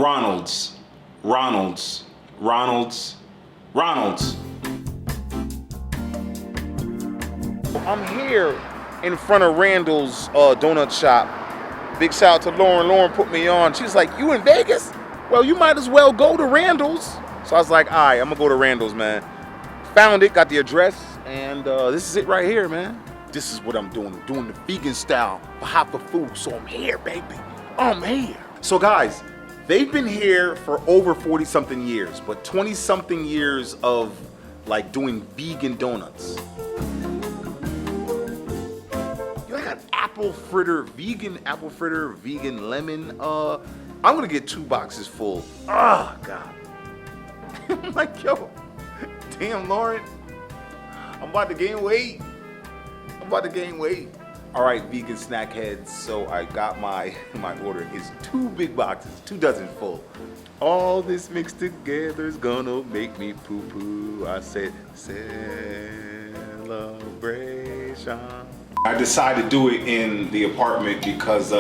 Ronald's. Ronald's. Ronald's. Ronald's. I'm here in front of Randall's donut shop. Big shout out to Lauren. Lauren put me on. She was like, you in Vegas? Well, you might as well go to Randall's. So I was like, all right, I'm gonna go to Randall's, man. Found it, got the address, and this is it right here, man. This is what I'm doing. I'm doing the vegan style for hot for food. So I'm here, baby. I'm here. So guys, they've been here for over 40 something years, but 20 something years of like doing vegan donuts. You got apple fritter, vegan apple fritter, vegan lemon. I'm gonna get 2 boxes full. Oh God. I'm like, yo, damn Lauren, I'm about to gain weight. I'm about to gain weight. All right, vegan snack heads. So I got my order is 2 big boxes, 2 dozen full. All this mixed together is gonna make me poo poo. I said celebration. I decided to do it in the apartment because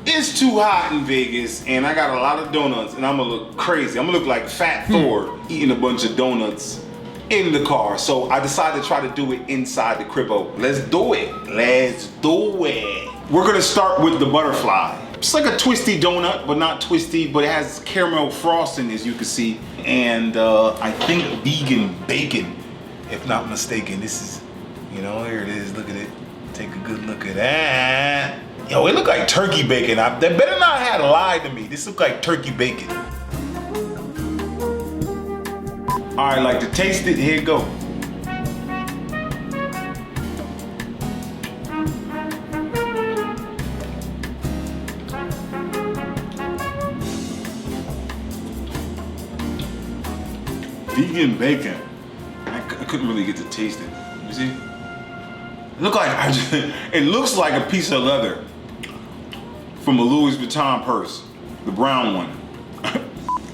it's too hot in Vegas and I got a lot of donuts and I'm gonna look crazy. I'm gonna look like Fat Thor eating a bunch of donuts in the car. So I decided to try to do it inside the cribbo. Let's do it. Let's do it. We're gonna start with the butterfly. It's like a twisty donut, but not twisty, but it has caramel frosting as you can see. And I think vegan bacon, if not mistaken. This is, you know, here it is, look at it. Take a good look at that. Yo, it look like turkey bacon. They better not have lied to me. This look like turkey bacon. All right, like to taste it, here you go. Vegan bacon. I couldn't really get to taste it. You see? It looks like a piece of leather from a Louis Vuitton purse, the brown one.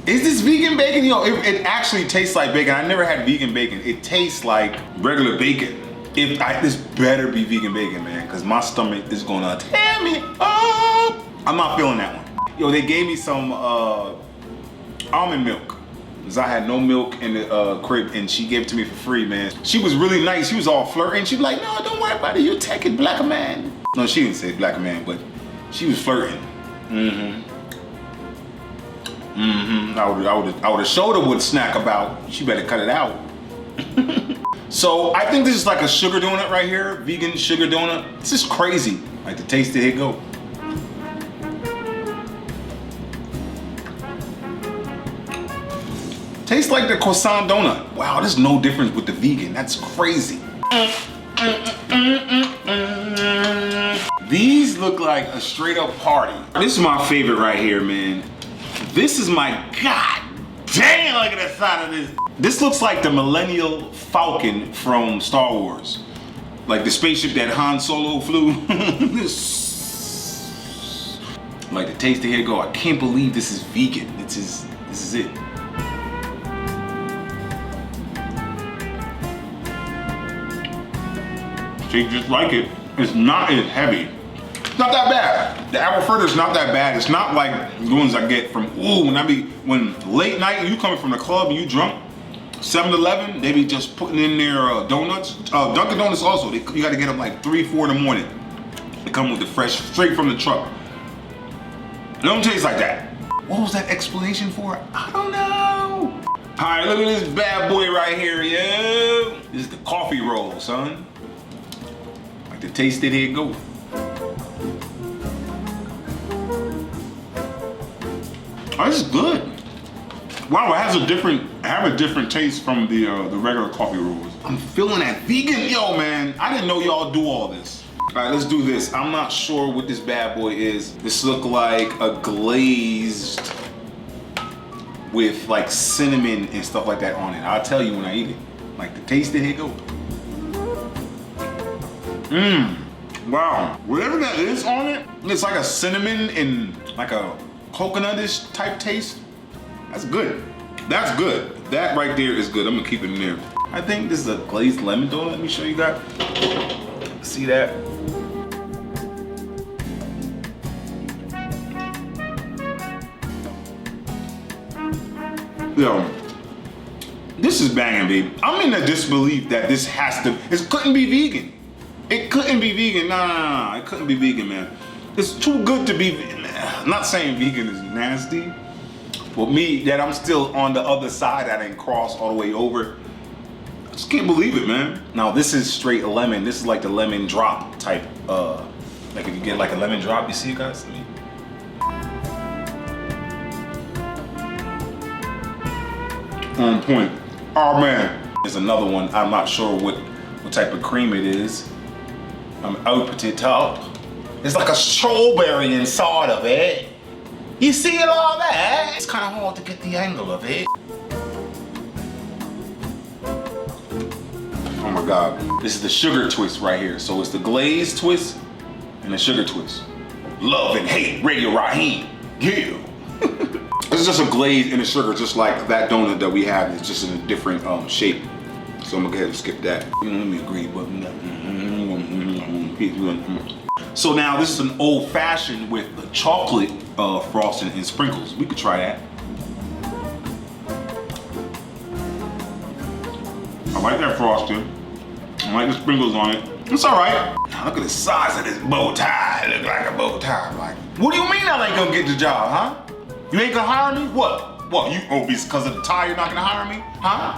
Is this vegan bacon? Yo, it actually tastes like bacon. I never had vegan bacon. It tastes like regular bacon. This better be vegan bacon, man, because my stomach is gonna tear me up. I'm not feeling that one. Yo, they gave me some almond milk. Cause I had no milk in the crib and she gave it to me for free, man. She was really nice. She was all flirting. She was like, no, don't worry about it. You take it, black man. No, she didn't say black man, but she was flirting. I would have showed her what snack about. She better cut it out. So I think this is like a sugar donut right here. Vegan sugar donut. This is crazy. Like to taste it, here you go. Tastes like the croissant donut. Wow, there's no difference with the vegan. That's crazy. These look like a straight up party. This is my favorite right here, man. This is my god damn, look at the side of this. This looks like the Millennial Falcon from Star Wars. Like the spaceship that Han Solo flew. Like the taste of here go. I can't believe this is vegan. This is it. See, just like it. It's not as heavy. It's not that bad. The apple fritter is not that bad. It's not like the ones I get from, when late night and you coming from the club and you drunk, 7-Eleven, they be just putting in their donuts. Dunkin' Donuts also, you gotta get them like 3, 4 in the morning. They come with the fresh, straight from the truck. It don't taste like that. What was that explanation for? I don't know. All right, look at this bad boy right here, yo. This is the coffee roll, son. Like to taste it, here you go. Oh, this is good. Wow, it has a different taste from the regular coffee rolls. I'm feeling that vegan, yo, man. I didn't know y'all do all this. All right, let's do this. I'm not sure what this bad boy is. This look like a glazed with like cinnamon and stuff like that on it. I'll tell you when I eat it. Like to taste it, here you go. Wow. Whatever that is on it, it's like a cinnamon and like a coconut-ish type taste. That's good. That's good. That right there is good. I'm gonna keep it in there. I think this is a glazed lemon donut. Let me show you that. See that? yo, this is banging, baby. I'm in the disbelief that this has to, it couldn't be vegan. It couldn't be vegan, nah, it couldn't be vegan, man. It's too good to be, I'm not saying vegan is nasty, but me, that I'm still on the other side, I didn't cross all the way over. I just can't believe it, man. Now this is straight lemon. This is like the lemon drop type, like if you get like a lemon drop, you see it, guys? On point. Oh man. There's another one, I'm not sure what type of cream it is. I'm open it up. It's like a strawberry inside of it. You see it all that? It's kind of hard to get the angle of it. Oh my God. This is the sugar twist right here. So it's the glazed twist and the sugar twist. Love and hate, Radio Raheem. Yeah. This is just a glaze and a sugar, just like that donut that we have. It's just in a different shape. So I'm gonna go ahead and skip that. You know, let me agree, but so now this is an old fashioned with the chocolate frosting and sprinkles. We could try that. I like that frosting. I like the sprinkles on it. It's all right. Now look at the size of this bow tie. It look like a bow tie. I'm like, what do you mean I ain't gonna get the job, huh? You ain't gonna hire me? What? What? You because of the tie you're not gonna hire me? Huh?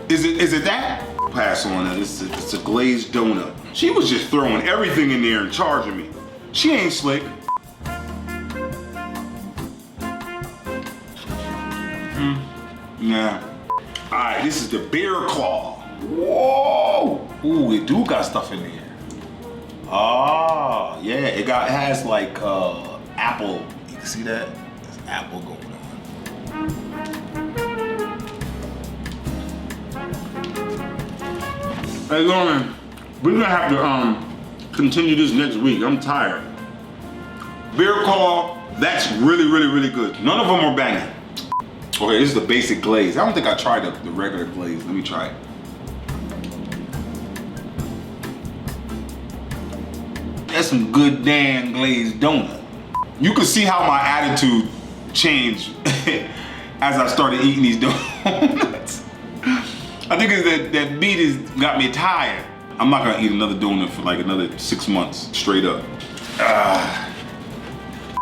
Is it that? Pass on that. It's a glazed donut. She was just throwing everything in there and charging me. She ain't slick. Nah. Alright, this is the bear claw. Whoa! Ooh, it do got stuff in there. Ah, yeah, it has like apple. You can see that? There's apple going on. Hey, Lauren, we're gonna have to continue this next week. I'm tired. Beer claw, that's really, really, really good. None of them are banging. Okay, this is the basic glaze. I don't think I tried the regular glaze. Let me try it. That's some good damn glazed donut. You can see how my attitude changed as I started eating these donuts. I think it's that beat has got me tired. I'm not gonna eat another donut for like another 6 months, straight up.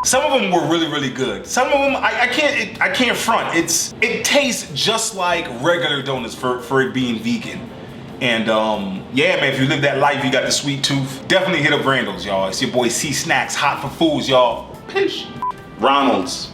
Some of them were really, really good. Some of them, I can't front. It tastes just like regular donuts for it being vegan. And yeah, man, if you live that life, you got the sweet tooth, definitely hit up Randall's, y'all. It's your boy C-Snacks, hot for fools, y'all. Peace. Ronald's.